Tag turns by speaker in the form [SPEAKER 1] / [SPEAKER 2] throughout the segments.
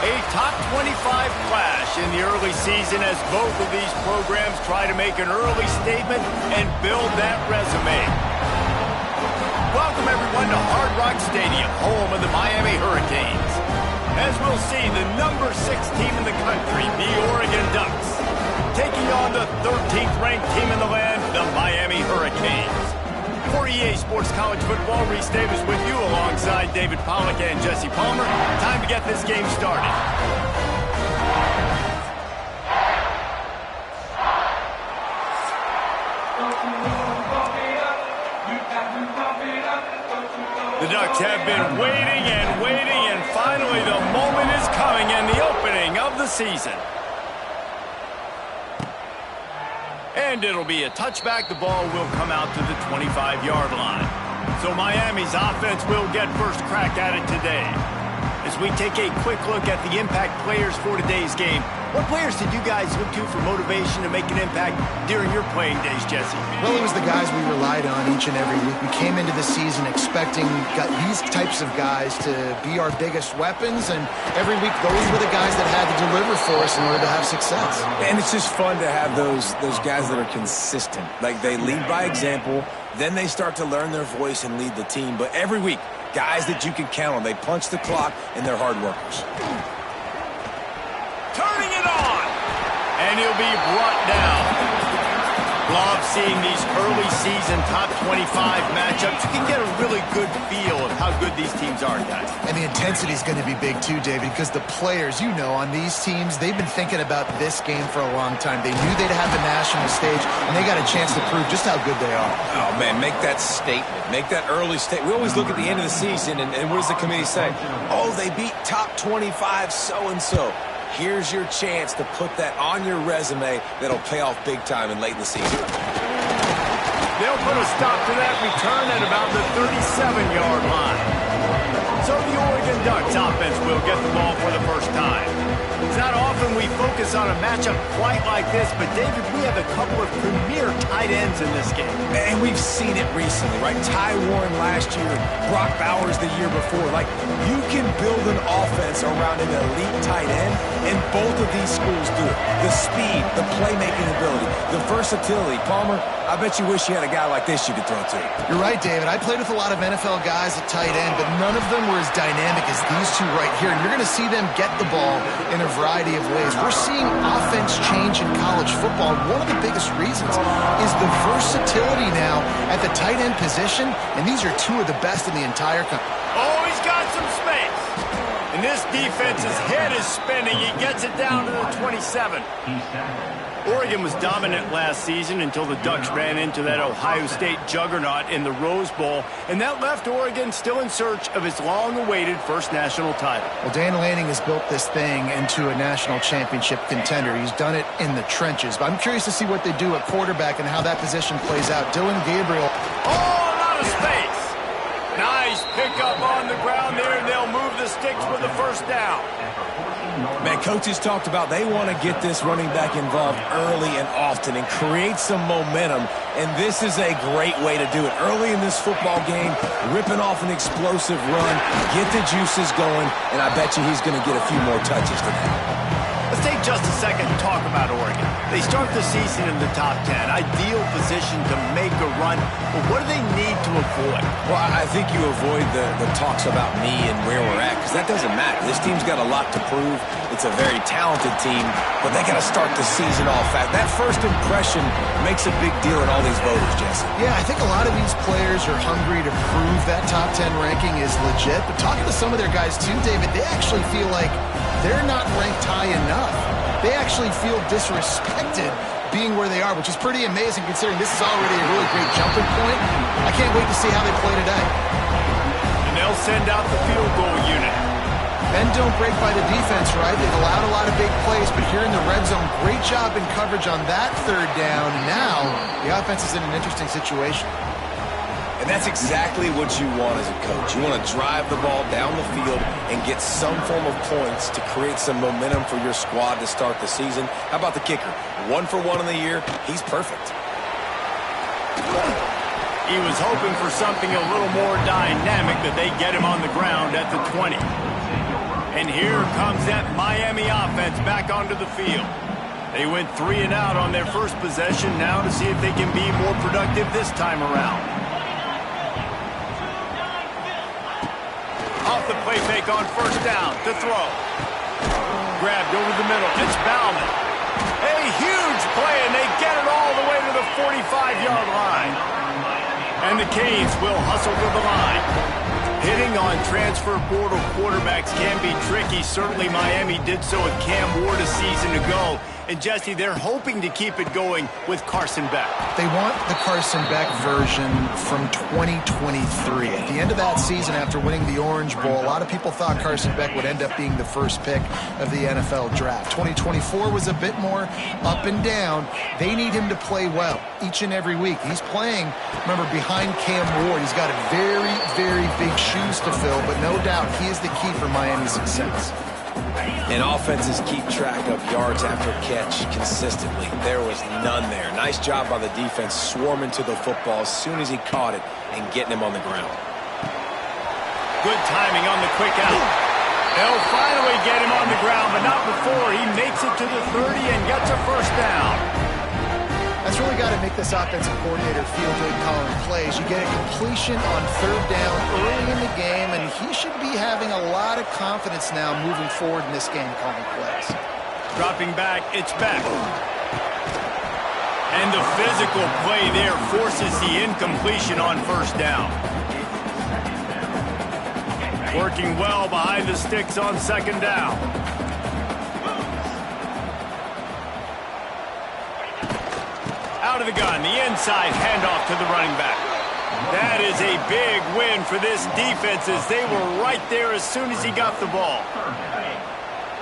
[SPEAKER 1] A top 25 clash in the early season as both of these programs try to make an early statement and build that resume. Welcome, everyone, to Hard Rock Stadium, home of the Miami Hurricanes. As we'll see, the number 6 team in the country, the Oregon Ducks, taking on the 13th-ranked team in the land, the Miami Hurricanes. For EA Sports College Football, Reese Davis with you alongside David Pollack and Jesse Palmer. Time to get this game started. The Ducks have been waiting and waiting, and finally the moment is coming and the opening of the season. And it'll be a touchback. The ball will come out to the 25-yard line. So Miami's offense will get first crack at it today. As we take a quick look at the impact players for today's game, what players did you guys look to for motivation to make an impact during your playing days, Jesse?
[SPEAKER 2] Well, it was the guys we relied on each and every week. We came into the season expecting these types of guys to be our biggest weapons, and every week those were the guys that had to deliver for us in order to have success.
[SPEAKER 3] And it's just fun to have those guys that are consistent. Like, they lead by example, then they start to learn their voice and lead the team. But every week, guys that you can count on. They punch the clock, and they're hard workers.
[SPEAKER 1] Turning it on! And he'll be brought down. Love seeing these early season top 25 matchups. You can get a really good feel of how good these teams are, guys.
[SPEAKER 2] And the intensity is going to be big too, David, because the players, you know, on these teams, they've been thinking about this game for a long time. They knew they'd have the national stage, and they got a chance to prove just how good they are.
[SPEAKER 3] Oh, man, make that statement. Make that early statement. We always look at the end of the season, and what does the committee say? Oh, they beat top 25 so-and-so. Here's your chance to put that on your resume that'll pay off big time and late in the season.
[SPEAKER 1] They'll put a stop to that return at about the 37-yard line. So the Oregon Ducks offense will get the ball for the first time. It's not often we focus on a matchup quite like this, but David, we have a couple of premier tight ends in this game.
[SPEAKER 3] And we've seen it recently, right? Ty Warren last year, Brock Bowers the year before. Like, you can build an offense around an elite tight end, and both of these schools do it. The speed, the playmaking ability, the versatility. Palmer, I bet you wish you had a guy like this you could throw to.
[SPEAKER 2] You're right, David. I played with a lot of NFL guys at tight end, but none of them were as dynamic as these two right here. And you're going to see them get the ball in a variety of ways. We're seeing offense change in college football. One of the biggest reasons is the versatility now at the tight end position, and these are two of the best in the entire country.
[SPEAKER 1] Oh, he's got some space. And this defense's head is spinning. He gets it down to the 27. Oregon was dominant last season until the Ducks ran into that Ohio State juggernaut in the Rose Bowl, and that left Oregon still in search of its long-awaited first national title.
[SPEAKER 2] Well, Dan Lanning has built this thing into a national championship contender. He's done it in the trenches. But I'm curious to see what they do at quarterback and how that position plays out. Dylan Gabriel.
[SPEAKER 1] Oh, a lot of space. Nice pickup on the ground there, and they'll move the sticks for the first down.
[SPEAKER 3] Man, coaches talked about they want to get this running back involved early and often and create some momentum, and this is a great way to do it. Early in this football game, ripping off an explosive run, get the juices going, and I bet you he's going to get a few more touches today.
[SPEAKER 1] Let's take just a second to talk about Oregon. They start the season in the top 10. Ideal position to make a run. But what do they need to avoid?
[SPEAKER 3] Well, I think you avoid the talks about me and where we're at, because that doesn't matter. This team's got a lot to prove. It's a very talented team, but they got to start the season off fast. That first impression makes a big deal in all these voters, Jesse.
[SPEAKER 2] Yeah, I think a lot of these players are hungry to prove that top 10 ranking is legit. But talking to some of their guys too, David, they actually feel like they're not ranked high enough. They actually feel disrespected being where they are, which is pretty amazing considering this is already a really great jumping point. I can't wait to see how they play today.
[SPEAKER 1] And they'll send out the field goal unit.
[SPEAKER 2] Bend don't break by the defense, right? They've allowed a lot of big plays, but here in the red zone, great job in coverage on that third down. Now, the offense is in an interesting situation.
[SPEAKER 3] And that's exactly what you want as a coach. You want to drive the ball down the field and get some form of points to create some momentum for your squad to start the season. How about the kicker? 1 for 1 in the year. He's perfect.
[SPEAKER 1] He was hoping for something a little more dynamic, but they get him on the ground at the 20. And here comes that Miami offense back onto the field. They went 3 and out on their first possession, now to see if they can be more productive this time around. Off the play fake on first down to throw. Grabbed over the middle. It's Bauman. A huge play, and they get it all the way to the 45-yard line. And the Canes will hustle to the line. Hitting on transfer portal quarterbacks can be tricky. Certainly Miami did so with Cam Ward a season ago. And Jesse, they're hoping to keep it going with Carson Beck.
[SPEAKER 2] They want the Carson Beck version from 2023. At the end of that season, after winning the Orange Bowl, a lot of people thought Carson Beck would end up being the first pick of the NFL draft. 2024 was a bit more up and down. They need him to play well each and every week. He's playing, remember, behind Cam Ward. He's got a very, very big shoes to fill, but no doubt he is the key for Miami's success.
[SPEAKER 3] And offenses keep track of yards after catch consistently. There was none there. Nice job by the defense swarming to the football as soon as he caught it and getting him on the ground.
[SPEAKER 1] Good timing on the quick out. They'll finally get him on the ground, but not before he makes it to the 30 and gets a first down.
[SPEAKER 2] That's really got to make this offensive coordinator feel good calling plays. You get a completion on third down early in the game, and he should be having a lot of confidence now moving forward in this game calling plays.
[SPEAKER 1] Dropping back, it's Beck. And the physical play there forces the incompletion on first down. Working well behind the sticks on second down. Out of the gun, the inside handoff to the running back. That is a big win for this defense as they were right there as soon as he got the ball.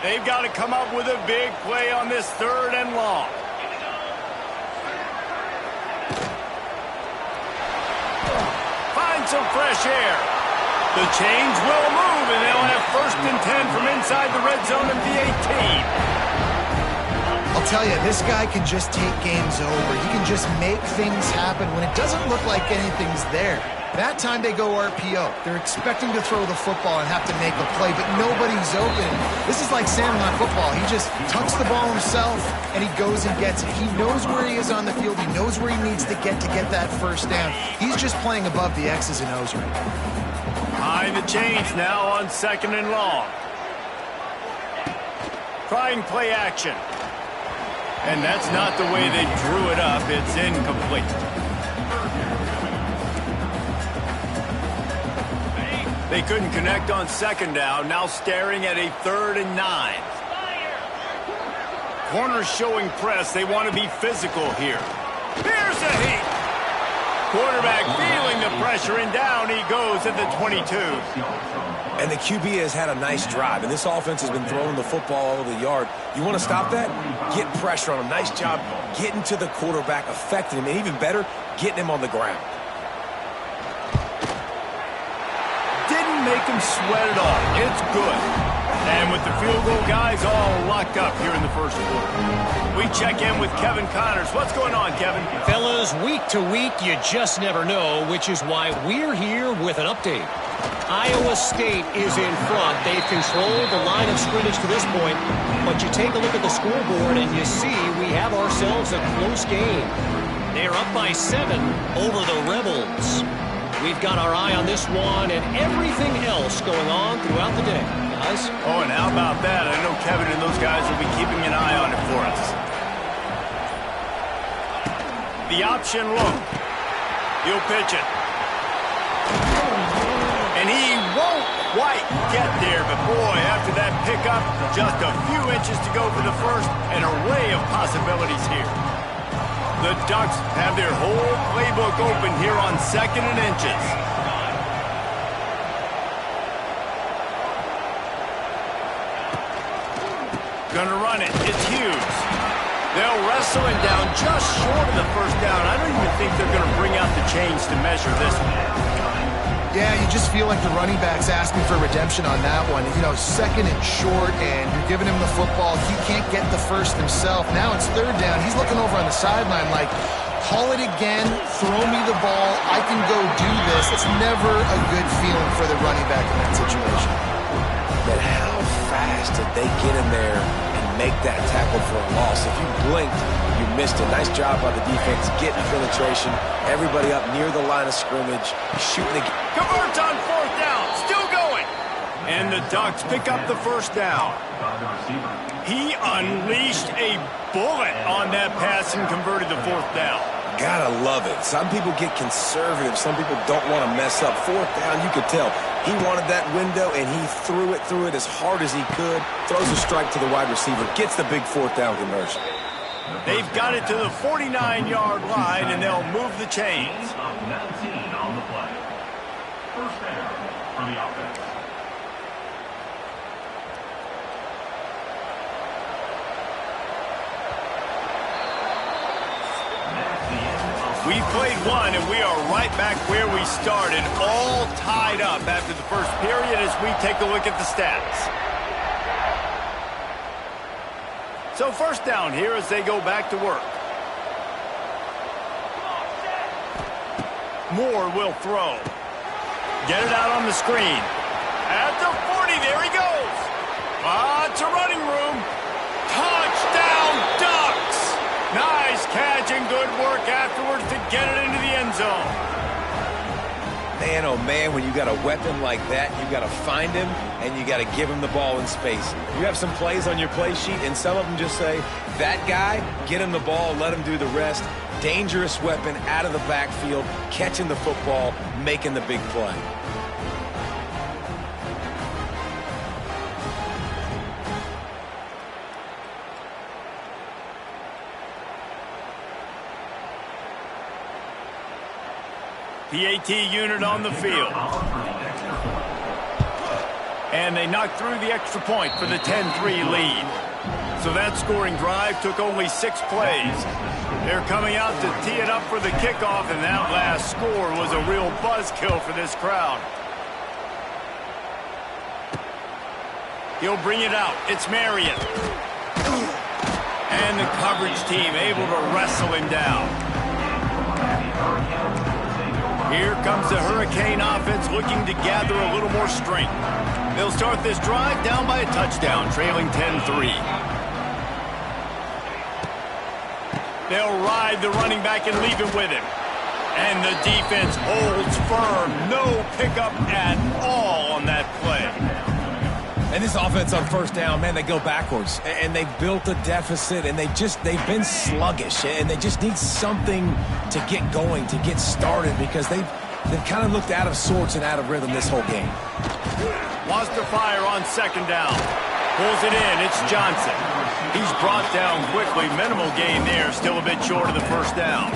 [SPEAKER 1] They've got to come up with a big play on this third and long. Find some fresh air. The chains will move, and they'll have first and 10 from inside the red zone at the 18.
[SPEAKER 2] I'll tell you, this guy can just take games over. He can just make things happen when it doesn't look like anything's there. That time they go RPO. They're expecting to throw the football and have to make a play, but nobody's open. This is like Sandlot football. He just tucks the ball himself, and he goes and gets it. He knows where he is on the field. He knows where he needs to get that first down. He's just playing above the X's and O's right now.
[SPEAKER 1] Behind the chains now on second and long. Trying play action. And that's not the way they drew it up. It's incomplete. They couldn't connect on second down. Now staring at a 3rd and 9. Corners showing press. They want to be physical here. Here's a heat. Quarterback feeling the pressure, and down he goes at the 22.
[SPEAKER 3] And the QB has had a nice drive, and this offense has been throwing the football all over the yard. You want to stop that? Get pressure on him. Nice job getting to the quarterback, affecting him, and even better, getting him on the ground.
[SPEAKER 1] Didn't make him sweat it off. It's good. And with the field goal guys all locked up here in the first quarter. We check in with Kevin Connors. What's going on, Kevin?
[SPEAKER 4] Fellas, week to week, you just never know, which is why we're here with an update. Iowa State is in front. They've controlled the line of scrimmage to this point, but you take a look at the scoreboard and you see we have ourselves a close game. They're up by 7 over the Rebels. We've got our eye on this one and everything else going on throughout the day. Guys?
[SPEAKER 1] Oh, and how about that? I know Kevin and those guys will be keeping an eye on it for us. The option look. He'll pitch it. And he won't quite get there, but boy, after that pickup, just a few inches to go for the first, an array of possibilities here. The Ducks have their whole playbook open here on 2nd and inches. Gonna run it. It's Hughes. They'll wrestle it down just short of the first down. I don't even think they're going to bring out the chains to measure this one.
[SPEAKER 2] Yeah, you just feel like the running back's asking for redemption on that one. You know, 2nd and short, and you're giving him the football. He can't get the first himself. Now it's 3rd down. He's looking over on the sideline like, call it again, throw me the ball, I can go do this. It's never a good feeling for the running back in that situation.
[SPEAKER 3] But how fast did they get in there and make that tackle for a loss. If you blinked, you missed it. Nice job by the defense, getting penetration. Everybody up near the line of scrimmage, shooting again.
[SPEAKER 1] Converts on fourth down, still going. And the Ducks pick up the first down. He unleashed a bullet on that pass and converted the fourth down.
[SPEAKER 3] Gotta love it. Some people get conservative. Some people don't want to mess up. Fourth down, you could tell. He wanted that window, and he threw it as hard as he could. Throws a strike to the wide receiver. Gets the big fourth down conversion.
[SPEAKER 1] They've got it to the 49-yard line, and they'll move the chains.
[SPEAKER 5] On the play. First down for the offense.
[SPEAKER 1] We played one, and we are right back where we started, all tied up after the first period as we take a look at the stats. So first down here as they go back to work. Moore will throw. Get it out on the screen. At the 40, there he goes. Lots of running room. Touchdown, Ducks! Nice catch and good work afterwards to get it into the end zone.
[SPEAKER 3] Man, oh man, when you got a weapon like that, you got to find him and you got to give him the ball in space. You have some plays on your play sheet, and some of them just say, that guy, get him the ball, let him do the rest. Dangerous weapon out of the backfield, catching the football, making the big play.
[SPEAKER 1] PAT unit on the field. And they knocked through the extra point for the 10-3 lead. So that scoring drive took only 6 plays. They're coming out to tee it up for the kickoff, and that last score was a real buzzkill for this crowd. He'll bring it out. It's Marion. And the coverage team able to wrestle him down. Here comes the Hurricane offense looking to gather a little more strength. They'll start this drive down by a touchdown, trailing 10-3. They'll ride the running back and leave it with him. And the defense holds firm. No pickup at all on that play.
[SPEAKER 3] And this offense on first down, man, they go backwards. And they've built a deficit, and they've been sluggish. And they just need something to get going, to get started, because they've kind of looked out of sorts and out of rhythm this whole game.
[SPEAKER 1] Wants to fire on second down. Pulls it in. It's Johnson. He's brought down quickly. Minimal gain there. Still a bit short of the first down.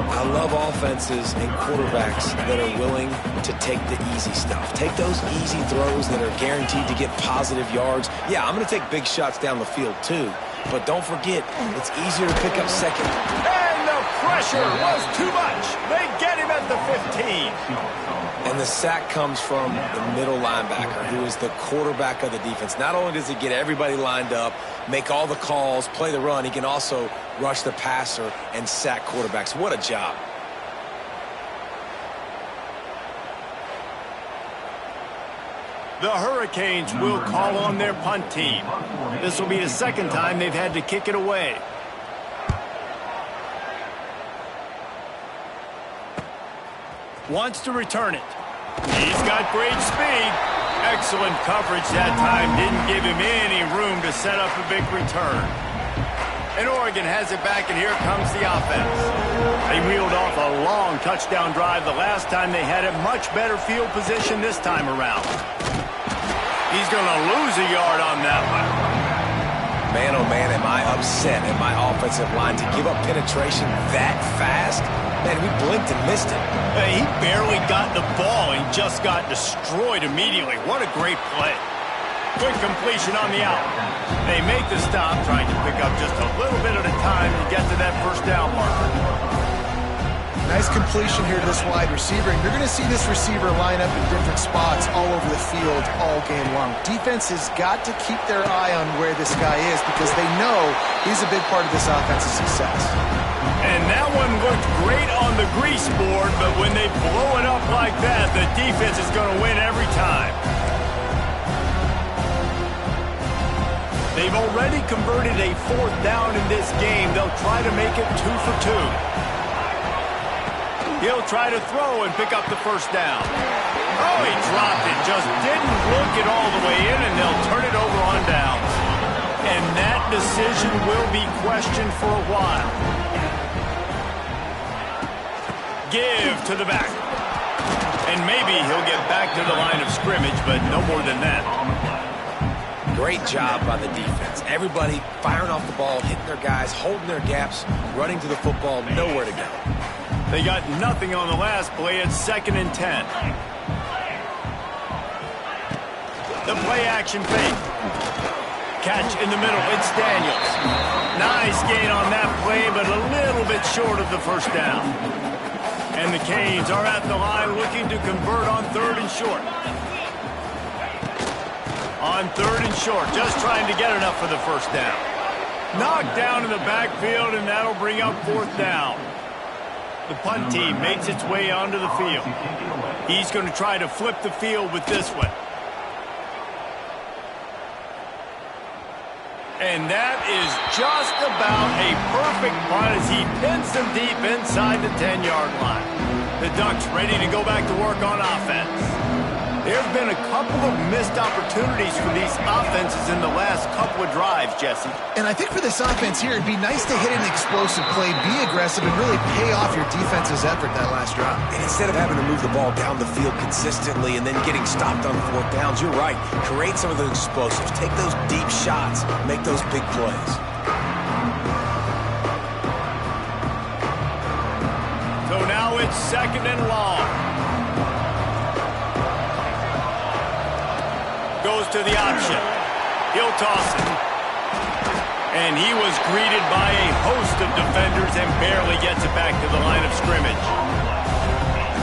[SPEAKER 3] I love offenses and quarterbacks that are willing to take the easy stuff. Take those easy throws that are guaranteed to get positive yards. Yeah, I'm going to take big shots down the field too, but don't forget, it's easier to pick up second.
[SPEAKER 1] And the pressure was too much. They get him at the 15.
[SPEAKER 3] And the sack comes from the middle linebacker, who is the quarterback of the defense. Not only does he get everybody lined up, make all the calls, play the run, he can also rush the passer and sack quarterbacks. What a job.
[SPEAKER 1] The Hurricanes will call on their punt team. This will be the second time they've had to kick it away. Wants to return it. He's got great speed. Excellent coverage that time. Didn't give him any room to set up a big return. And Oregon has it back, and here comes the offense. They wheeled off a long touchdown drive the last time they had it. Much better field position this time around. He's going to lose a yard on that one.
[SPEAKER 3] Man, oh man, am I upset at my offensive line to give up penetration that fast? Man, we blinked and missed it.
[SPEAKER 1] He barely got the ball and just got destroyed immediately. What a great play. Quick completion on the out. They make the stop, trying to pick up just a little bit at a time to get to that first down marker.
[SPEAKER 2] Nice completion here to this wide receiver, and you're going to see this receiver line up in different spots all over the field all game long. Defense has got to keep their eye on where this guy is because they know he's a big part of this offensive success.
[SPEAKER 1] And that one looked great on the grease board, but when they blow it up like that, the defense is going to win every time. They've already converted a 4th down in this game. They'll try to make it 2 for 2. He'll try to throw and pick up the 1st down. Oh, he dropped it. Just didn't look it all the way in, and they'll turn it over on downs. And that decision will be questioned for a while. Give to the back. And maybe he'll get back to the line of scrimmage, but no more than that.
[SPEAKER 3] Great job by the defense. Everybody firing off the ball, hitting their guys, holding their gaps, running to the football, nowhere to go.
[SPEAKER 1] They got nothing on the last play. It's 2nd and 10. The play action fake. Catch in the middle. It's Daniels. Nice gain on that play, but a little bit short of the 1st down. And the Canes are at the line looking to convert on 3rd and short. On 3rd and short, just trying to get enough for the 1st down. Knocked down in the backfield, and that'll bring up 4th down. The punt team makes its way onto the field. He's going to try to flip the field with this one. And that is just about a perfect punt as he pins them deep inside the 10-yard line. The Ducks ready to go back to work on offense. There have been a couple of missed opportunities for these offenses in the last couple of drives, Jesse.
[SPEAKER 2] And I think for this offense here, it'd be nice to hit an explosive play, be aggressive, and really pay off your defense's effort that last drive.
[SPEAKER 3] And instead of having to move the ball down the field consistently and then getting stopped on 4th downs, you're right. Create some of those explosives. Take those deep shots. Make those big plays.
[SPEAKER 1] So now it's 2nd and long. Goes to the option. He'll toss it. And he was greeted by a host of defenders and barely gets it back to the line of scrimmage.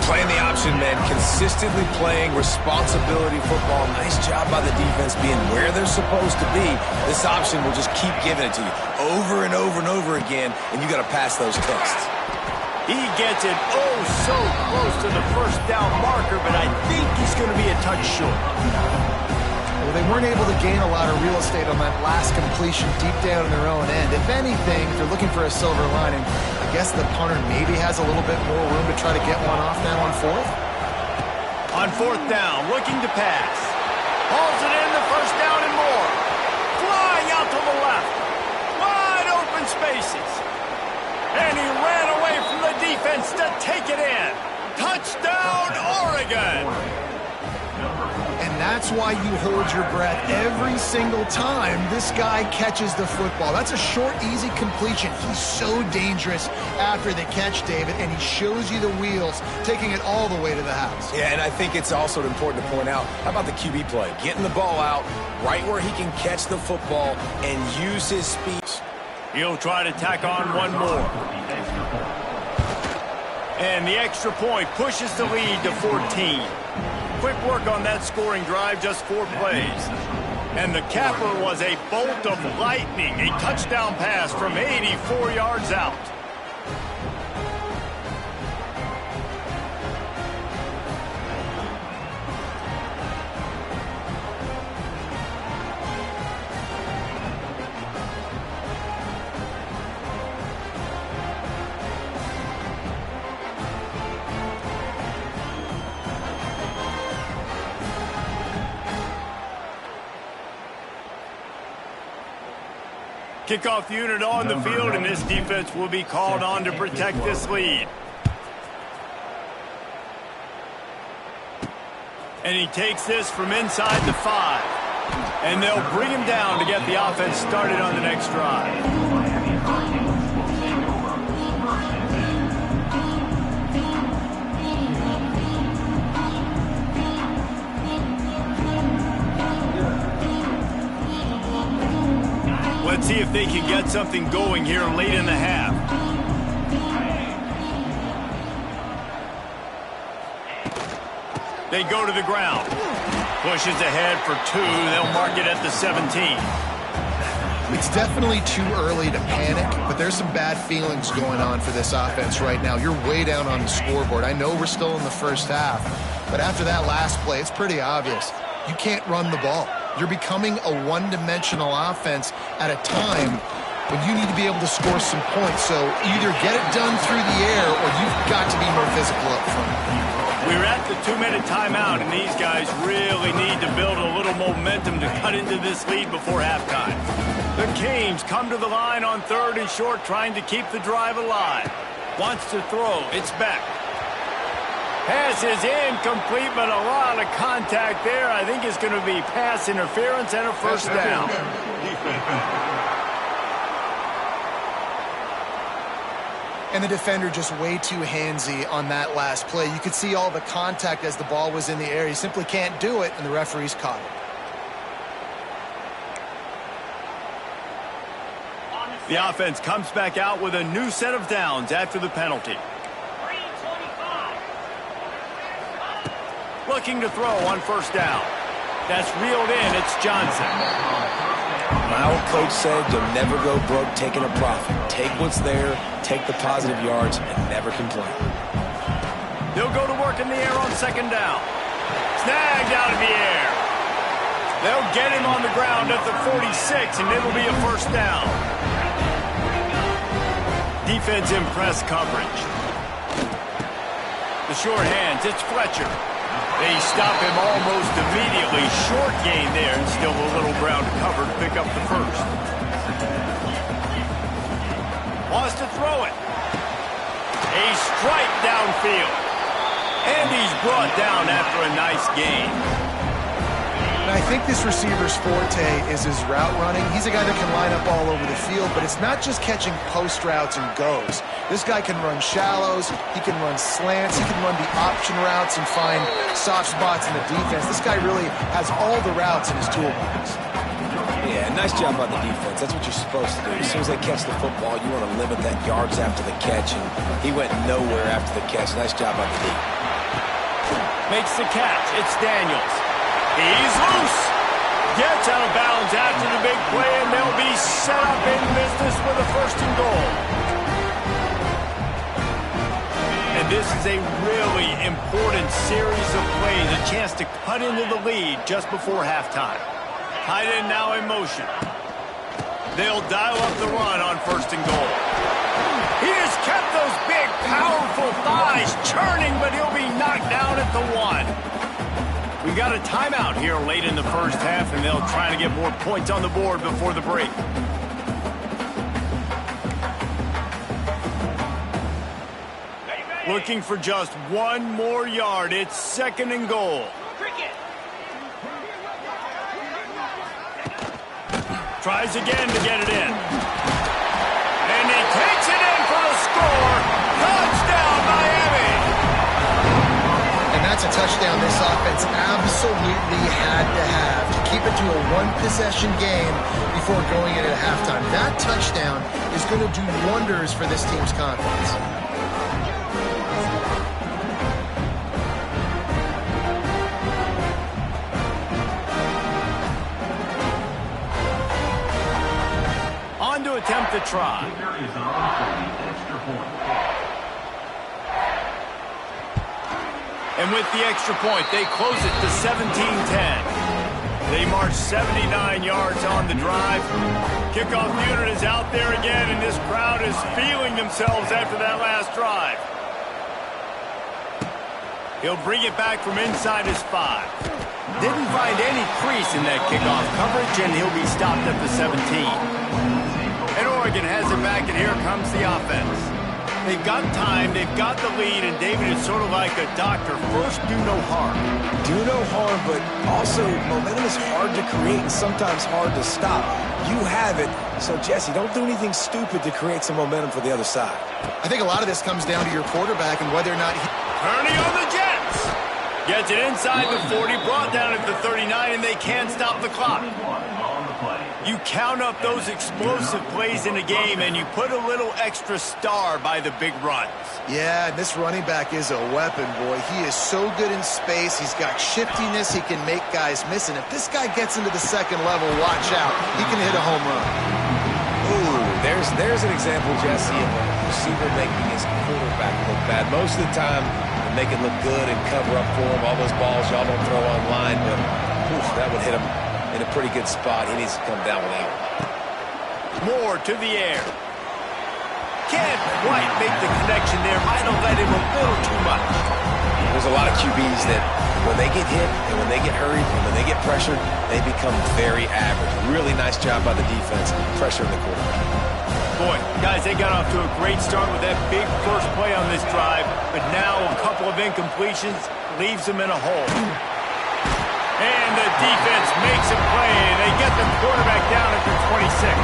[SPEAKER 3] Playing the option, man. Consistently playing responsibility football. Nice job by the defense being where they're supposed to be. This option will just keep giving it to you over and over and over again, and you got to pass those tests.
[SPEAKER 1] He gets it oh so close to the 1st down marker, but I think he's going to be a touch short.
[SPEAKER 2] Well, they weren't able to gain a lot of real estate on that last completion deep down in their own end. If anything, if they're looking for a silver lining, I guess the punter maybe has a little bit more room to try to get one off now on 4th.
[SPEAKER 1] On 4th down, looking to pass. Hauls it in, the 1st down and more. Flying out to the left. Wide open spaces. And he ran away from the defense to take it in. Touchdown, Oregon!
[SPEAKER 2] And that's why you hold your breath every single time this guy catches the football. That's a short, easy completion. He's so dangerous after the catch, David, and he shows you the wheels, taking it all the way to the house.
[SPEAKER 3] Yeah, and I think it's also important to point out, how about the QB play? Getting the ball out right where he can catch the football and use his speed.
[SPEAKER 1] He'll try to tack on one more. And the extra point pushes the lead to 14. Quick work on that scoring drive, just 4 plays. And the capper was a bolt of lightning, a touchdown pass from 84 yards out. Kickoff unit on the field, and this defense will be called on to protect this lead. And he takes this from inside the 5. And they'll bring him down to get the offense started on the next drive. Let's see if they can get something going here late in the half. They go to the ground. Pushes ahead for 2. They'll mark it at the 17.
[SPEAKER 2] It's definitely too early to panic, but there's some bad feelings going on for this offense right now. You're way down on the scoreboard. I know we're still in the first half, but after that last play, it's pretty obvious. You can't run the ball. You're becoming a one-dimensional offense at a time when you need to be able to score some points. So either get it done through the air or you've got to be more physical up front.
[SPEAKER 1] We're at the 2-minute timeout, and these guys really need to build a little momentum to cut into this lead before halftime. The Canes come to the line on 3rd and short, trying to keep the drive alive. Wants to throw. It's back. Pass is incomplete, but a lot of contact there. I think it's going to be pass interference and a first down.
[SPEAKER 2] And the defender just way too handsy on that last play. You could see all the contact as the ball was in the air. He simply can't do it, and the referee's caught it.
[SPEAKER 1] The offense comes back out with a new set of downs after the penalty. Looking to throw on first down. That's reeled in. It's Johnson.
[SPEAKER 3] My old coach said you'll never go broke taking a profit. Take what's there, take the positive yards, and never complain.
[SPEAKER 1] They'll go to work in the air on second down. Snagged out of the air. They'll get him on the ground at the 46, and it'll be a first down. Defense in press coverage. The short hands, it's Fletcher. They stop him almost immediately. Short gain there, and still a little ground covered to pick up the first. Wants to throw it. A strike downfield. And he's brought down after a nice gain.
[SPEAKER 2] And I think this receiver's forte is his route running. He's a guy that can line up all over the field, but it's not just catching post routes and goes. This guy can run shallows, he can run slants, he can run the option routes and find soft spots in the defense. This guy really has all the routes in his toolbox.
[SPEAKER 3] Yeah, nice job by the defense. That's what you're supposed to do. As soon as they catch the football, you want to limit that yards after the catch, and he went nowhere after the catch. Nice job by the D.
[SPEAKER 1] Makes the catch. It's Daniels. He's loose. Gets out of bounds after the big play, and they'll be set up in business with a first and goal. And this is a really important series of plays, a chance to cut into the lead just before halftime. Tight end now in motion. They'll dial up the run on first and goal. He has kept those big, powerful thighs churning, but he'll be knocked down at the 1. We got a timeout here late in the first half, and they'll try to get more points on the board before the break. Looking for just one more yard. It's second and goal. Tries again to get it in. And he takes it in for the score. Touchdown, Miami!
[SPEAKER 2] And that's a touchdown this offense absolutely had to have to keep it to a one-possession game before going into halftime. That touchdown is going to do wonders for this team's confidence.
[SPEAKER 1] On to attempt the try. And with the extra point, they close it to 17-10. They march 79 yards on the drive. Kickoff unit is out there again, and this crowd is feeling themselves after that last drive. He'll bring it back from inside his 5. Didn't find any crease in that kickoff coverage, and he'll be stopped at the 17. And Oregon has it back, and here comes the offense. They've got time, they've got the lead, and David is sort of like a doctor. First, do no harm.
[SPEAKER 3] Do no harm, but also momentum is hard to create and sometimes hard to stop. You have it, so Jesse, don't do anything stupid to create some momentum for the other side.
[SPEAKER 2] I think a lot of this comes down to your quarterback and whether or not he...
[SPEAKER 1] Turning on the Jets. Gets it inside the 40, brought down at the 39, and they can't stop the clock. You count up those explosive plays in a game, and you put a little extra star by the big runs.
[SPEAKER 2] Yeah, this running back is a weapon, boy. He is so good in space. He's got shiftiness. He can make guys miss. And if this guy gets into the second level, watch out. He can hit a home run.
[SPEAKER 3] Ooh, there's an example, Jesse, of a receiver making his quarterback look bad. Most of the time, they make it look good and cover up for him. All those balls y'all don't throw online, but oof, that would hit him in a pretty good spot. He needs to come down with that one.
[SPEAKER 1] Moore to the air. Can't quite make the connection there. Might have let him a little too much.
[SPEAKER 3] There's a lot of QBs that when they get hit and when they get hurried and when they get pressured, they become very average. Really nice job by the defense, pressuring the quarterback.
[SPEAKER 1] Boy, guys, they got off to a great start with that big first play on this drive, but now a couple of incompletions leaves them in a hole. And the defense makes a play, and they get the quarterback down at the 26.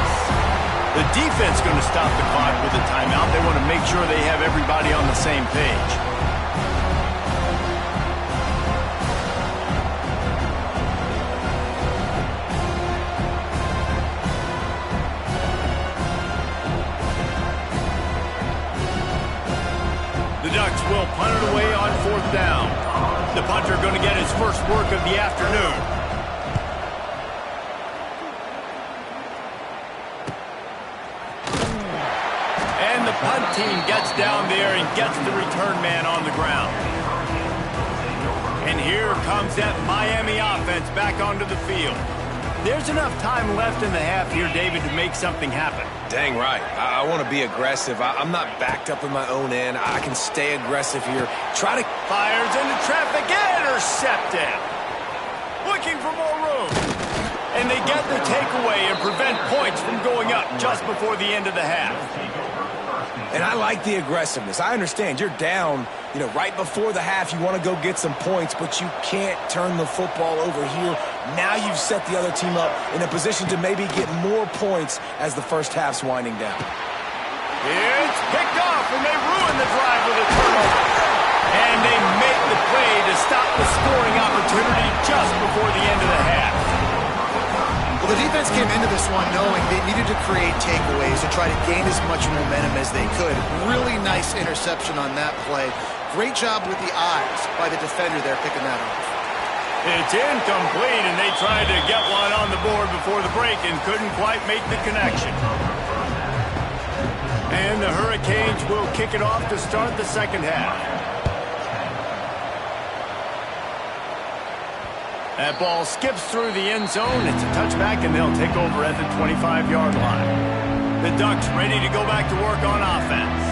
[SPEAKER 1] The defense going to stop the clock with a timeout. They want to make sure they have everybody on the same page. The Ducks will punt it away on 4th down. The punter going to get his first work of the afternoon. And the punt team gets down there and gets the return man on the ground. And here comes that Miami offense back onto the field. There's enough time left in the half here, David, to make something happen.
[SPEAKER 3] Dang right. I want to be aggressive. I'm not backed up in my own end. I can stay aggressive here. Try to...
[SPEAKER 1] Fires into traffic, intercepted. Looking for more room. And they get the takeaway and prevent points from going up just before the end of the half.
[SPEAKER 3] And I like the aggressiveness. I understand you're down, right before the half. You want to go get some points, but you can't turn the football over here. Now you've set the other team up in a position to maybe get more points as the first half's winding down.
[SPEAKER 1] It's picked off, and they ruin the drive with a turnover. And they make the play to stop the scoring opportunity just before the end of the half.
[SPEAKER 2] Well, the defense came into this one knowing they needed to create takeaways and try to gain as much momentum as they could. Really nice interception on that play. Great job with the eyes by the defender there picking that off.
[SPEAKER 1] It's incomplete, and they tried to get one on the board before the break and couldn't quite make the connection. And the Hurricanes will kick it off to start the second half. That ball skips through the end zone. It's a touchback, and they'll take over at the 25-yard line. The Ducks ready to go back to work on offense.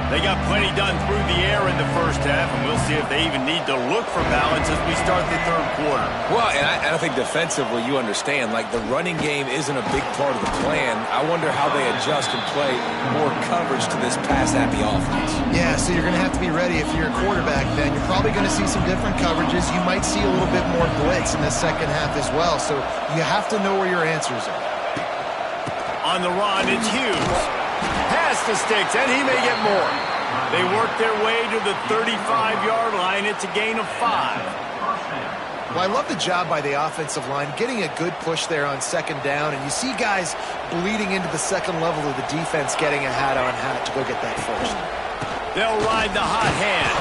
[SPEAKER 1] They got plenty done through the air in the first half, and we'll see if they even need to look for balance as we start the third quarter.
[SPEAKER 3] Well, and I think defensively you understand, the running game isn't a big part of the plan. I wonder how they adjust and play more coverage to this pass-happy offense.
[SPEAKER 2] Yeah, so you're going to have to be ready if you're a quarterback then. You're probably going to see some different coverages. You might see a little bit more blitz in the second half as well, so you have to know where your answers are.
[SPEAKER 1] On the run, it's Hughes. Pass to Sticks, and he may get more. They work their way to the 35-yard line. It's a gain of 5.
[SPEAKER 2] Well, I love the job by the offensive line, getting a good push there on second down, and you see guys bleeding into the second level of the defense getting a hat-on-hat to go get that first.
[SPEAKER 1] They'll ride the hot hand.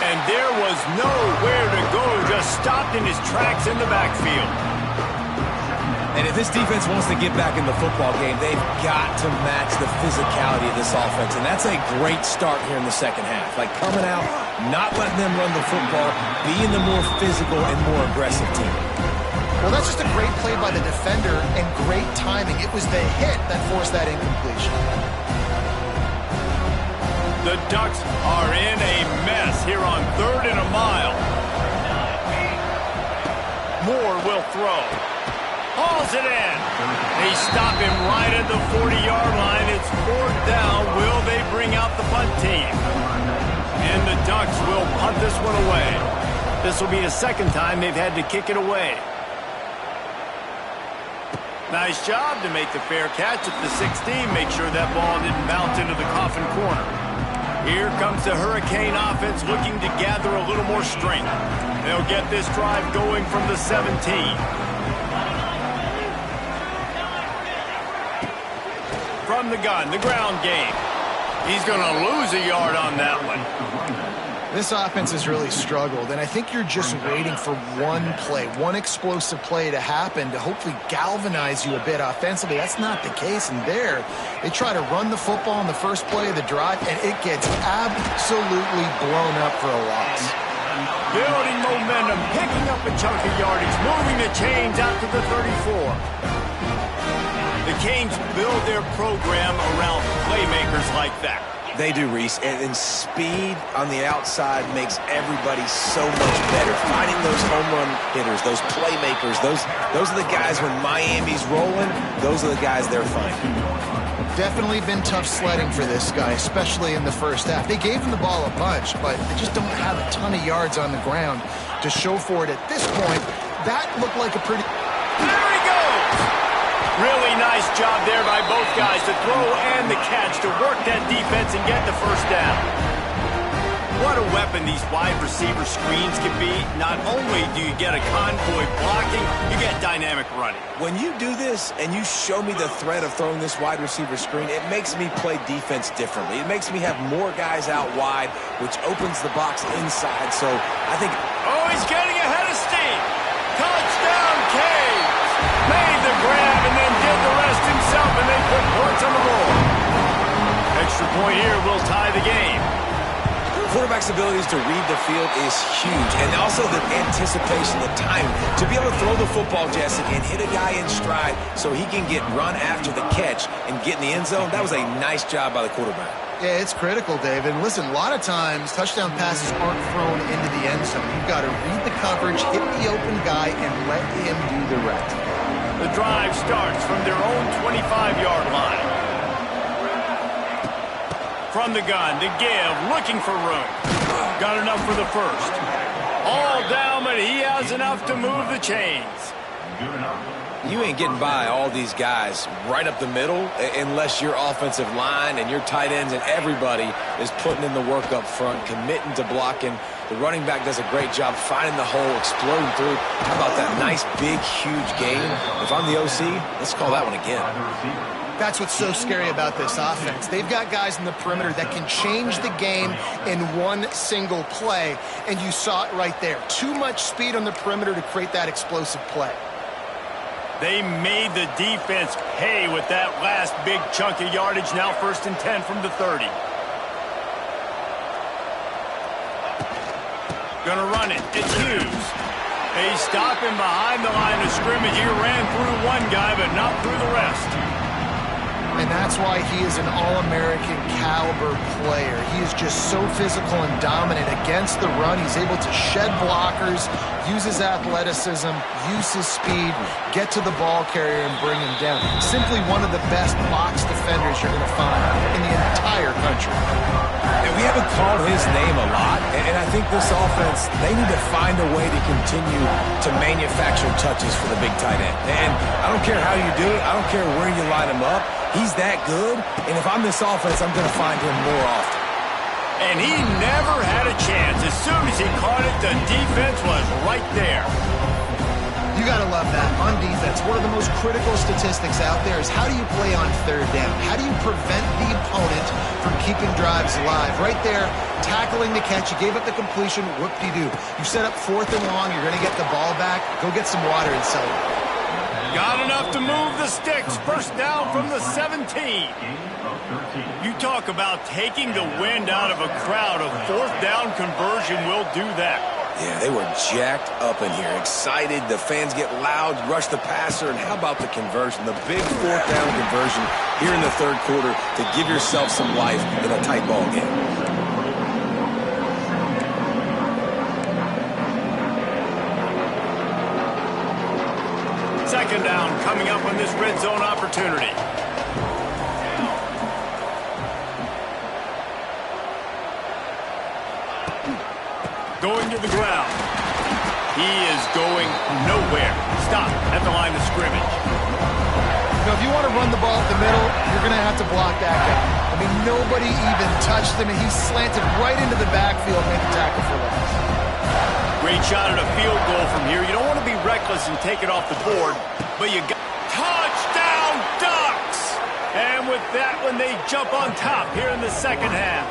[SPEAKER 1] And there was nowhere to go, just stopped in his tracks in the backfield.
[SPEAKER 3] And if this defense wants to get back in the football game, they've got to match the physicality of this offense. And that's a great start here in the second half. Coming out, not letting them run the football, being the more physical and more aggressive team.
[SPEAKER 2] Well, that's just a great play by the defender and great timing. It was the hit that forced that incompletion.
[SPEAKER 1] The Ducks are in a mess here on 3rd and a mile. Moore will throw. Hauls it in. They stop him right at the 40-yard line. It's 4th down. Will they bring out the punt team? And the Ducks will punt this one away. This will be the second time they've had to kick it away. Nice job to make the fair catch at the 16. Make sure that ball didn't bounce into the coffin corner. Here comes the Hurricane offense looking to gather a little more strength. They'll get this drive going from the 17. From the gun, the ground game. He's going to lose a yard on that one.
[SPEAKER 2] This offense has really struggled, and I think you're just waiting for one play, one explosive play to happen to hopefully galvanize you a bit offensively. That's not the case, and there, they try to run the football in the first play of the drive, and it gets absolutely blown up for a loss.
[SPEAKER 1] Building momentum, picking up a chunk of yardage, moving the chains out to the 34. The Canes build their program around playmakers like that.
[SPEAKER 3] They do, Reese, and speed on the outside makes everybody so much better. Finding those home run hitters, those playmakers, those are the guys when Miami's rolling, those are the guys they're finding.
[SPEAKER 2] Definitely been tough sledding for this guy, especially in the first half. They gave him the ball a bunch, but they just don't have a ton of yards on the ground to show for it at this point. That looked like a pretty...
[SPEAKER 1] There he goes! Really nice job there by both guys, the throw and the catch, to work that defense and get the first down. What a weapon these wide receiver screens can be. Not only do you get a convoy blocking, you get dynamic running.
[SPEAKER 3] When you do this and you show me the threat of throwing this wide receiver screen, it makes me play defense differently. It makes me have more guys out wide, which opens the box inside. So I think...
[SPEAKER 1] Oh, he's getting ahead of steam. Touchdown, Canes. Made the grab and then did the rest himself, and they put points on the board. Extra point here will tie the game.
[SPEAKER 3] Quarterback's abilities to read the field is huge, and also the anticipation, the timing. To be able to throw the football, Jesse, and hit a guy in stride so he can get run after the catch and get in the end zone, that was a nice job by the quarterback.
[SPEAKER 2] Yeah, it's critical, David. Listen, a lot of times touchdown passes aren't thrown into the end zone. You've got to read the coverage, hit the open guy, and let him do the rest.
[SPEAKER 1] The drive starts from their own 25-yard line. From the gun, to give, looking for room. Got enough for the first. All down, but he has enough to move the chains.
[SPEAKER 3] You ain't getting by all these guys right up the middle unless your offensive line and your tight ends and everybody is putting in the work up front, committing to blocking. The running back does a great job finding the hole, exploding through. How about that nice, big, huge gain? If I'm the OC, let's call that one again.
[SPEAKER 2] That's what's so scary about this offense. They've got guys in the perimeter that can change the game in one single play, and you saw it right there. Too much speed on the perimeter to create that explosive play.
[SPEAKER 1] They made the defense pay with that last big chunk of yardage. Now 1st and 10 from the 30. Gonna run it. It's Hughes. They stop him behind the line of scrimmage. He ran through one guy, but not through the rest.
[SPEAKER 2] And that's why he is an All-American caliber player. He is just so physical and dominant against the run. He's able to shed blockers, use his athleticism, use his speed, get to the ball carrier and bring him down. Simply one of the best box defenders you're going to find in the entire country.
[SPEAKER 3] And we haven't called his name a lot, and I think this offense, they need to find a way to continue to manufacture touches for the big tight end. And I don't care how you do it. I don't care where you line him up. He's that good, and if I'm this offense, I'm going to find him more often.
[SPEAKER 1] And he never had a chance. As soon as he caught it, the defense was right there.
[SPEAKER 2] You got to love that. On defense, one of the most critical statistics out there is how do you play on 3rd down? How do you prevent the opponent from keeping drives alive? Right there, tackling the catch. You gave up the completion. Whoop-de-doo. You set up 4th and long. You're going to get the ball back. Go get some water and celebrate.
[SPEAKER 1] Got enough to move the sticks. 1st down from the 17. You talk about taking the wind out of a crowd. A 4th down conversion will do that.
[SPEAKER 3] Yeah, they were jacked up in here, excited. The fans get loud, rush the passer, and how about the conversion? The big 4th down conversion here in the 3rd quarter to give yourself some life in a tight ball game.
[SPEAKER 1] 2nd down coming up on this red zone opportunity. Going to the ground. He is going nowhere. Stop at the line of scrimmage.
[SPEAKER 2] Now, if you want to run the ball up the middle, you're going to have to block that guy. I mean, nobody even touched him, and he slanted right into the backfield and made the tackle for loss.
[SPEAKER 1] Great shot at a field goal from here. You don't want to be reckless and take it off the board, but you got touchdown Ducks! And with that one, they jump on top here in the 2nd half.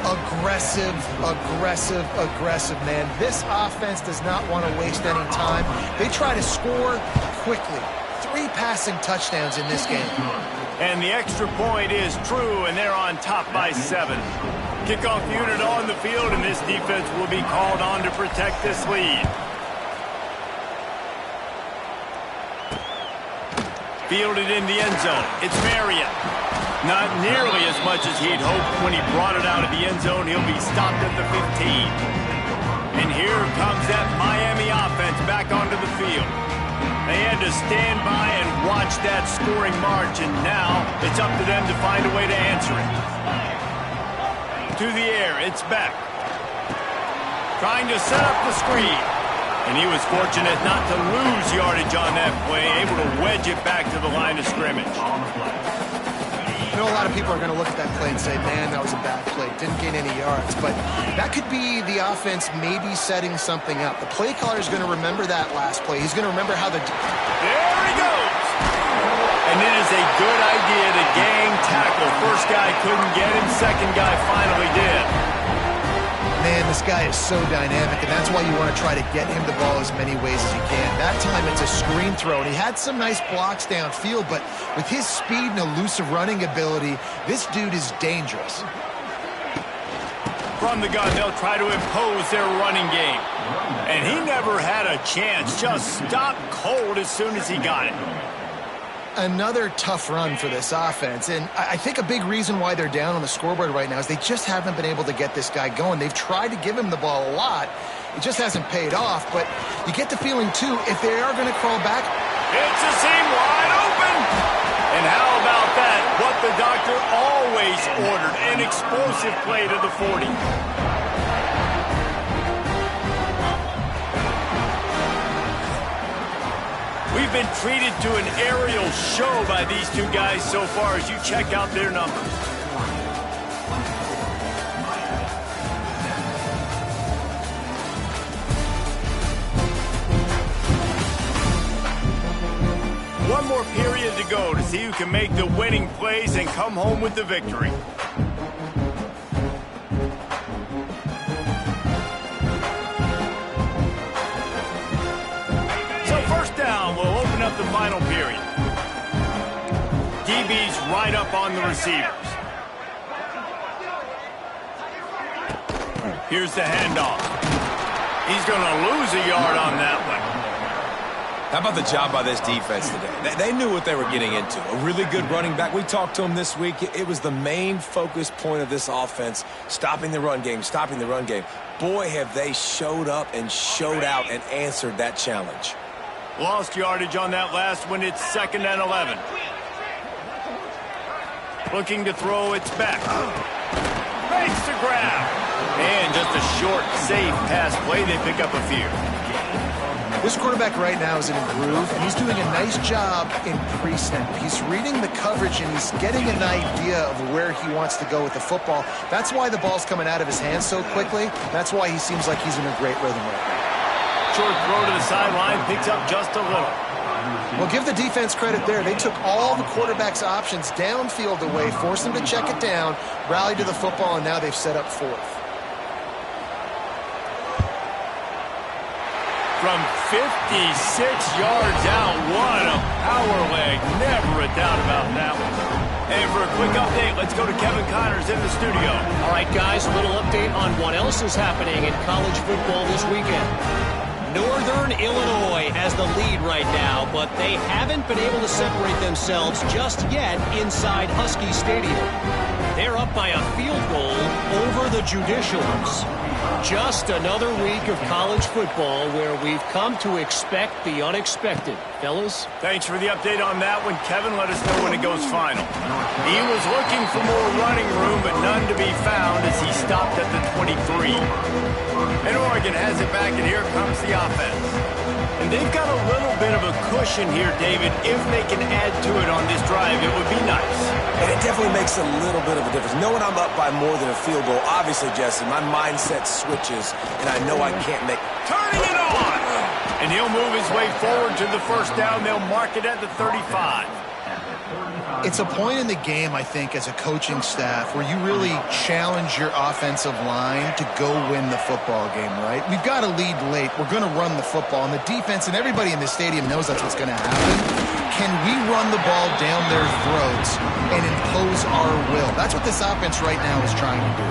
[SPEAKER 1] Aggressive,
[SPEAKER 2] Aggressive, aggressive, man. This offense does not want to waste any time. They try to score quickly. 3 passing touchdowns in this game.
[SPEAKER 1] And the extra point is true, and they're on top by 7. Kickoff unit on the field, and this defense will be called on to protect this lead. Fielded in the end zone. It's Marion. Not nearly as much as he'd hoped when he brought it out of the end zone. He'll be stopped at the 15. And here comes that Miami offense back onto the field. They had to stand by and watch that scoring march, and now it's up to them to find a way to answer it. To the air, it's Beck. Trying to set up the screen. And he was fortunate not to lose yardage on that play, able to wedge it back to the line of scrimmage.
[SPEAKER 2] I know a lot of people are going to look at that play and say, man, that was a bad play. Didn't gain any yards. But that could be the offense maybe setting something up. The play caller is going to remember that last play. He's going to remember how the...
[SPEAKER 1] There he goes! And it is a good idea to gang tackle. First guy couldn't get him. Second guy finally did.
[SPEAKER 2] Man, this guy is so dynamic, and that's why you want to try to get him the ball as many ways as you can. That time, it's a screen throw, and he had some nice blocks downfield, but with his speed and elusive running ability, this dude is dangerous.
[SPEAKER 1] From the gun, they'll try to impose their running game. And he never had a chance. Just stopped cold as soon as he got it.
[SPEAKER 2] Another tough run for this offense, and I think a big reason why they're down on the scoreboard right now is they just haven't been able to get this guy going. They've tried to give him the ball a lot. It just hasn't paid off, but you get the feeling, too, if they are going to crawl back...
[SPEAKER 1] It's a seam wide open! And how about that? What the doctor always ordered, an explosive play to the 40. We've been treated to an aerial show by these two guys so far as you check out their numbers. One more period to go to see who can make the winning plays and come home with the victory. The final period. DB's right up on the receivers. Here's the handoff. He's going to lose a yard on that one.
[SPEAKER 3] How about the job by this defense today? They knew what they were getting into. A really good running back. We talked to him this week. It was the main focus point of this offense, stopping the run game, stopping the run game. Boy, have they showed up and showed out and answered that challenge.
[SPEAKER 1] Lost yardage on that last one. It's 2nd and 11. Looking to throw, it's back. Makes the grab. And just a short, safe pass play. They pick up a few.
[SPEAKER 2] This quarterback right now is in a groove, and he's doing a nice job in pre-snap. He's reading the coverage, and he's getting an idea of where he wants to go with the football. That's why the ball's coming out of his hands so quickly. That's why he seems like he's in a great rhythm right now.
[SPEAKER 1] Short throw to the sideline, picks up just a little.
[SPEAKER 2] Well, give the defense credit there. They took all the quarterback's options downfield away, forced them to check it down, rallied to the football, and now they've set up fourth.
[SPEAKER 1] From 56 yards out, what a power leg. Never a doubt about that one. And for a quick update, let's go to Kevin Connors in the studio.
[SPEAKER 4] All right, guys, a little update on what else is happening in college football this weekend. Northern Illinois has the lead right now, but they haven't been able to separate themselves just yet inside Husky Stadium. They're up by a field goal over the Judicials. Just another week of college football where we've come to expect the unexpected. Fellas?
[SPEAKER 1] Thanks for the update on that one. Kevin, let us know when it goes final. He was looking for more running room, but none to be found as he stopped at the 23. And Oregon has it back, and here comes the offense. And they've got a little bit of a cushion here, David. If they can add to it on this drive, it would be nice.
[SPEAKER 3] And it definitely makes a little bit of a difference. Knowing I'm up by more than a field goal, obviously, Jesse, my mindset switches, and I know I can't make...
[SPEAKER 1] Turning it on! And he'll move his way forward to the first down. They'll mark it at the 35.
[SPEAKER 2] It's a point in the game, I think, as a coaching staff where you really challenge your offensive line to go win the football game, right? We've got to lead late. We're going to run the football, and the defense and everybody in the stadium knows that's what's going to happen. Can we run the ball down their throats and impose our will? That's what this offense right now is trying to do.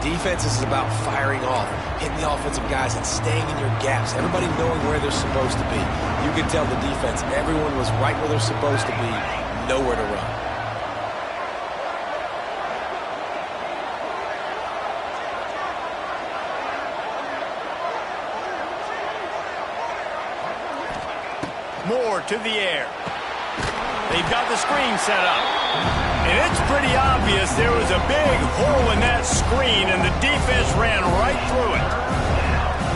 [SPEAKER 3] Defense is about firing off, hitting the offensive guys, and staying in your gaps. Everybody knowing where they're supposed to be. You could tell the defense, everyone was right where they're supposed to be, nowhere to run.
[SPEAKER 1] Moore to the air. They've got the screen set up. And it's pretty obvious there was a big hole in that screen, and the defense ran right through it.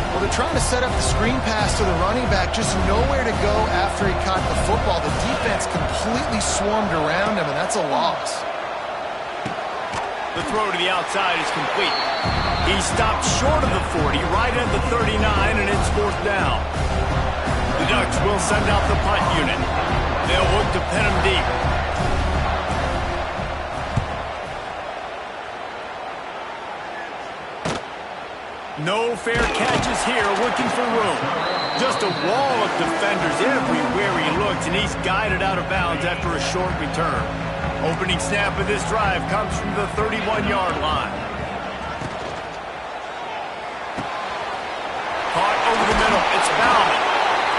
[SPEAKER 2] Well, they're trying to set up the screen pass to the running back, just nowhere to go after he caught the football. The defense completely swarmed around him, and that's a loss.
[SPEAKER 1] The throw to the outside is complete. He stopped short of the 40, right at the 39, and it's 4th down. The Ducks will send out the punt unit. They'll look to pin him deep. No fair catches here, looking for room. Just a wall of defenders everywhere he looks, and he's guided out of bounds after a short return. Opening snap of this drive comes from the 31-yard line. Caught over the middle. It's Bauman.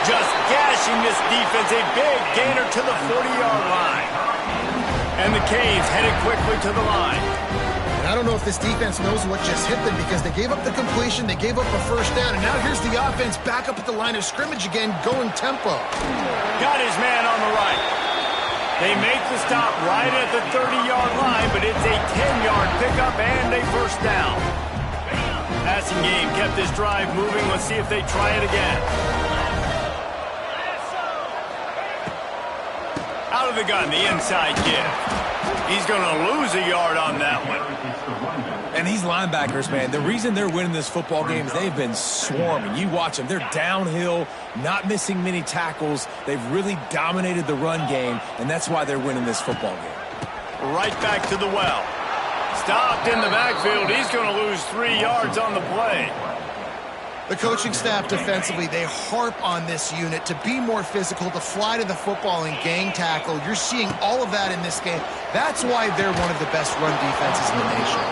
[SPEAKER 1] Just gashing this defense. A big gainer to the 40-yard line. And the Canes headed quickly to the line.
[SPEAKER 2] I don't know if this defense knows what just hit them, because they gave up the completion, they gave up a first down, and now here's the offense back up at the line of scrimmage again, going tempo.
[SPEAKER 1] Got his man on the right. They make the stop right at the 30-yard line, but it's a 10-yard pickup and a first down. Passing game kept this drive moving. Let's see if they try it again. Out of the gun, the inside give. He's going to lose a yard on that one.
[SPEAKER 3] And these linebackers, man, the reason they're winning this football game is they've been swarming. You watch them. They're downhill, not missing many tackles. They've really dominated the run game, and that's why they're winning this football game.
[SPEAKER 1] Right back to the well. Stopped in the backfield. He's going to lose 3 yards on the play.
[SPEAKER 2] The coaching staff defensively, they harp on this unit to be more physical, to fly to the football and gang tackle. You're seeing all of that in this game. That's why they're one of the best run defenses in the nation.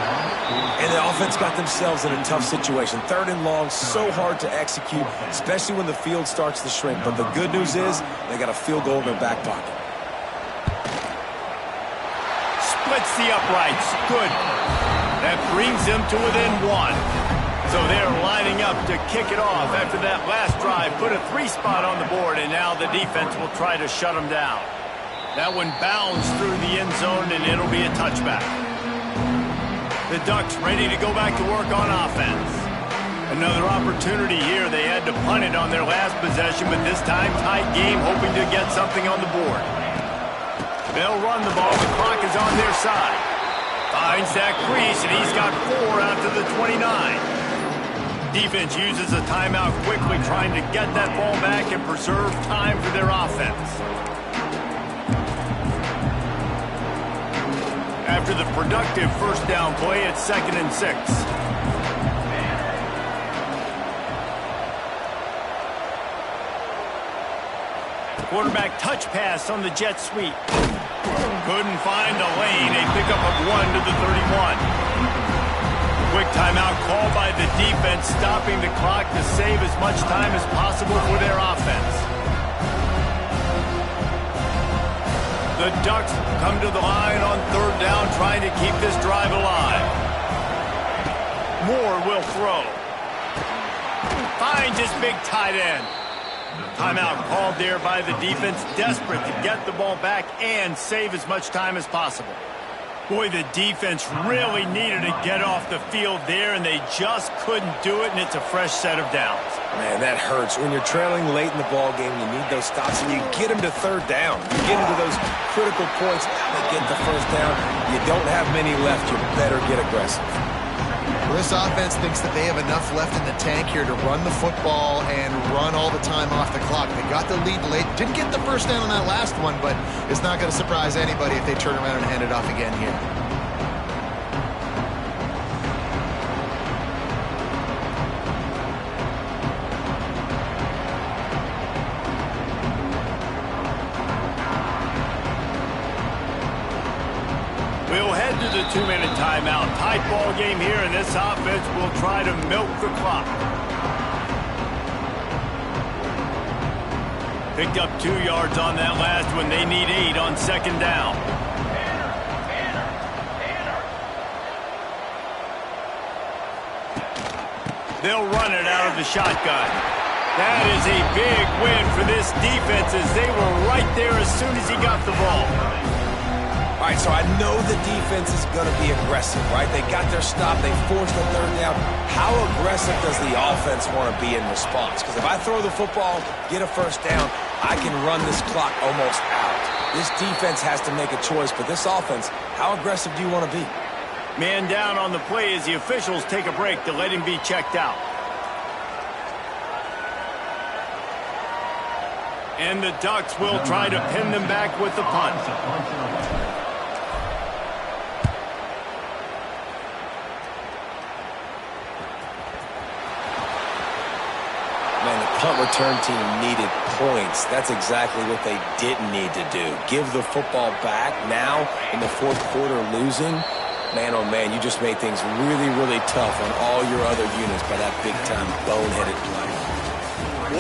[SPEAKER 3] And the offense got themselves in a tough situation. 3rd and long, so hard to execute, especially when the field starts to shrink. But the good news is they got a field goal in their back pocket.
[SPEAKER 1] Splits the uprights. Good. That brings them to within 1. So they're lining up to kick it off after that last drive. Put a 3 spot on the board, and now the defense will try to shut them down. That one bounds through the end zone, and it'll be a touchback. The Ducks ready to go back to work on offense. Another opportunity here. They had to punt it on their last possession, but this time tight game, hoping to get something on the board. They'll run the ball. The clock is on their side. Finds that crease, and he's got 4 out to the 29. Defense uses a timeout quickly, trying to get that ball back and preserve time for their offense. After the productive first down play, it's 2nd and 6. Quarterback touch pass on the jet sweep. Couldn't find a lane. A pickup of 1 to the 31. Quick timeout called by the defense, stopping the clock to save as much time as possible for their offense. The Ducks come to the line on 3rd down, trying to keep this drive alive. Moore will throw. Finds his big tight end. Timeout called there by the defense, desperate to get the ball back and save as much time as possible. Boy, the defense really needed to get off the field there, and they just couldn't do it, and it's a fresh set of downs.
[SPEAKER 3] Man, that hurts. When you're trailing late in the ball game, you need those stops, and you get them to 3rd down. You get into those critical points, they get the first down. You don't have many left. You better get aggressive.
[SPEAKER 2] Well, this offense thinks that they have enough left in the tank here to run the football and run all the time off the clock. They got the lead late. Didn't get the first down on that last one, but it's not going to surprise anybody if they turn around and hand it off again here.
[SPEAKER 1] We'll head to the 2-minute timeout. Tight ball game here, and this offense will try to milk the clock. Picked up 2 yards on that last one. They need 8 on second down. They'll run it out of the shotgun. That is a big win for this defense as they were right there as soon as he got the ball.
[SPEAKER 3] All right, so I know the defense is going to be aggressive, right? They got their stop. They forced the third down. How aggressive does the offense want to be in response? Because if I throw the football, get a first down, I can run this clock almost out. This defense has to make a choice, but this offense, how aggressive do you want to be?
[SPEAKER 1] Man down on the play as the officials take a break to let him be checked out. And the Ducks will try to pin them back with the punt.
[SPEAKER 3] Man, the punt return team needed points. That's exactly what they didn't need to do. Give the football back now in the fourth quarter losing. Man, oh man, you just made things really, really tough on all your other units by that big-time boneheaded play.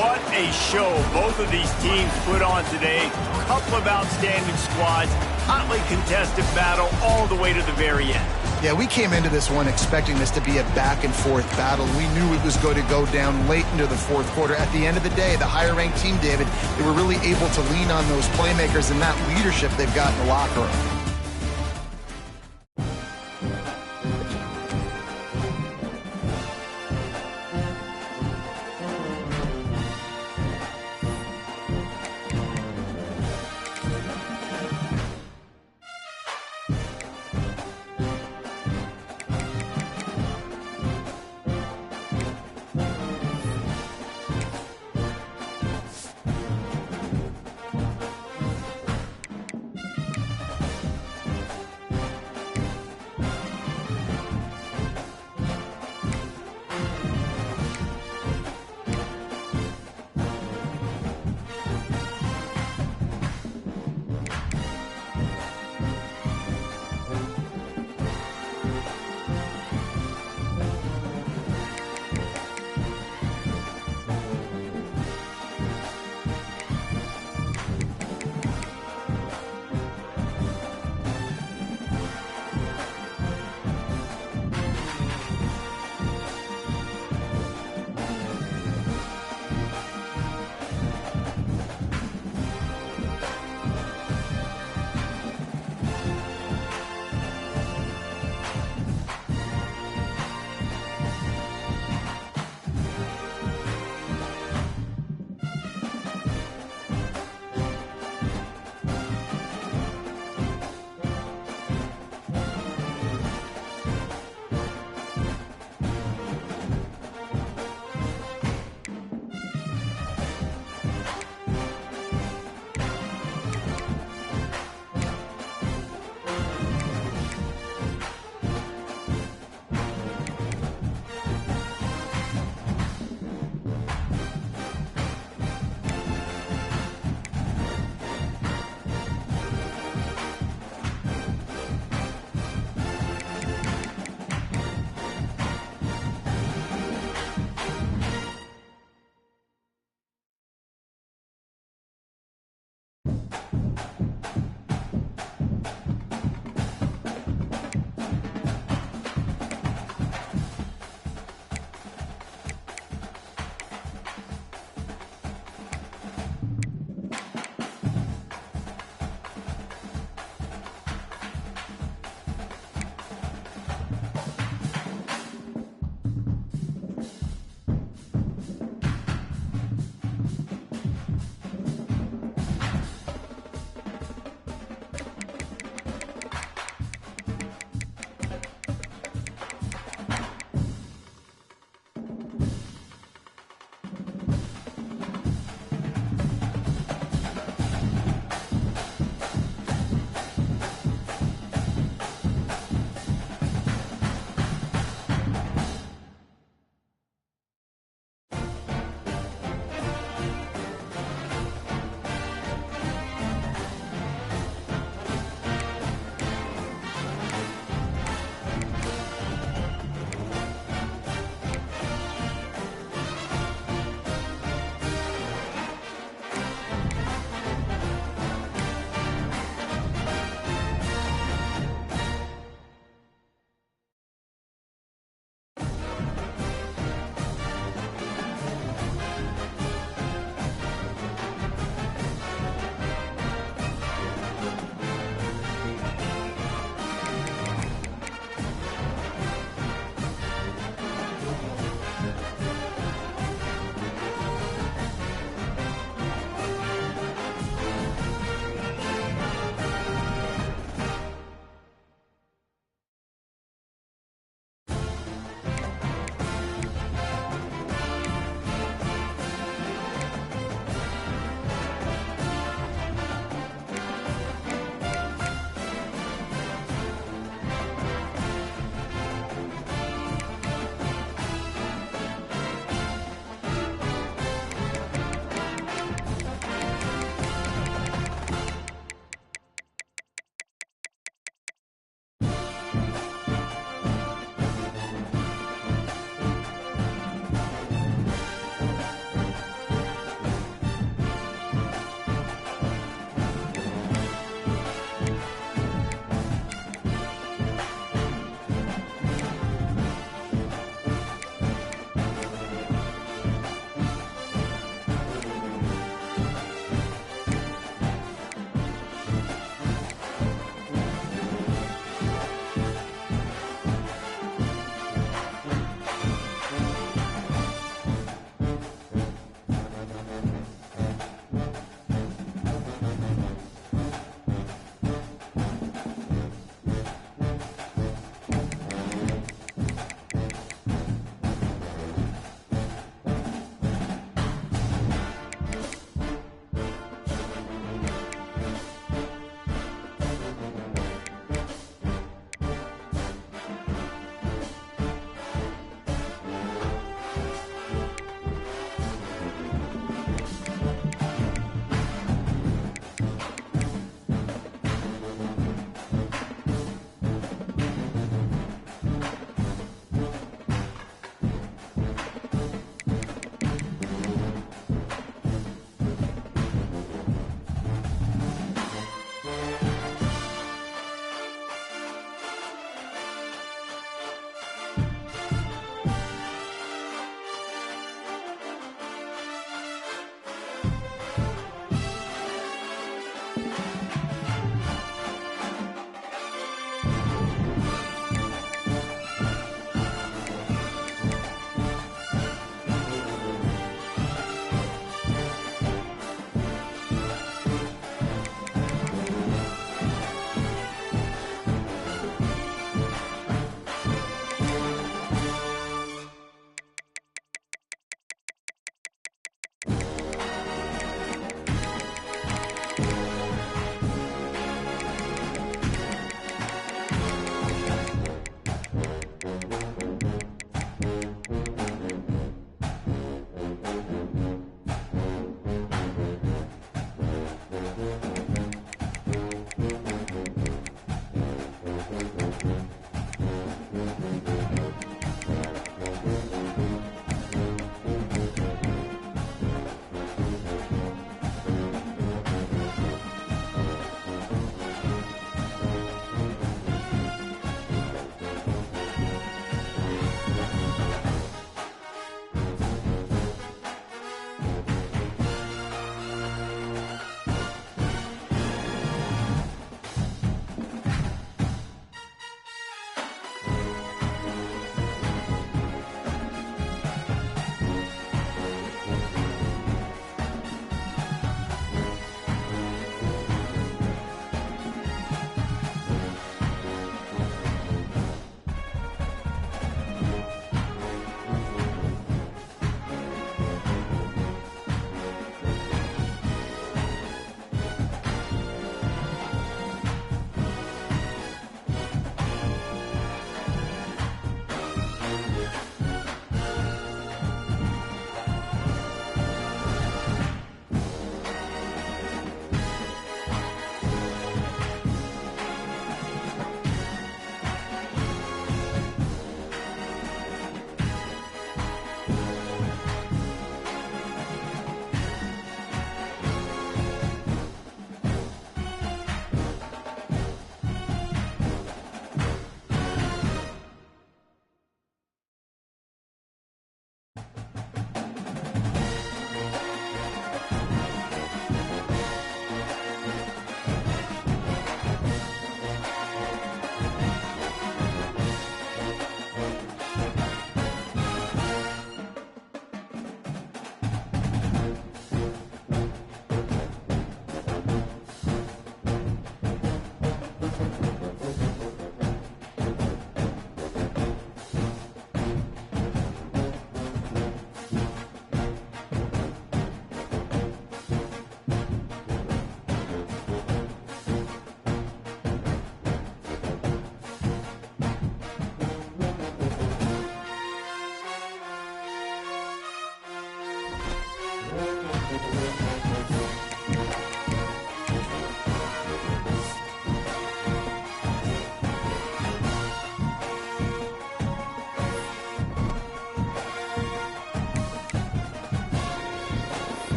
[SPEAKER 1] What a show both of these teams put on today. A couple of outstanding squads, hotly contested battle all the way to the very end.
[SPEAKER 2] Yeah, we came into this one expecting this to be a back-and-forth battle. We knew it was going to go down late into the fourth quarter. At the end of the day, the higher-ranked team, David, they were really able to lean on those playmakers and that leadership they've got in the locker room.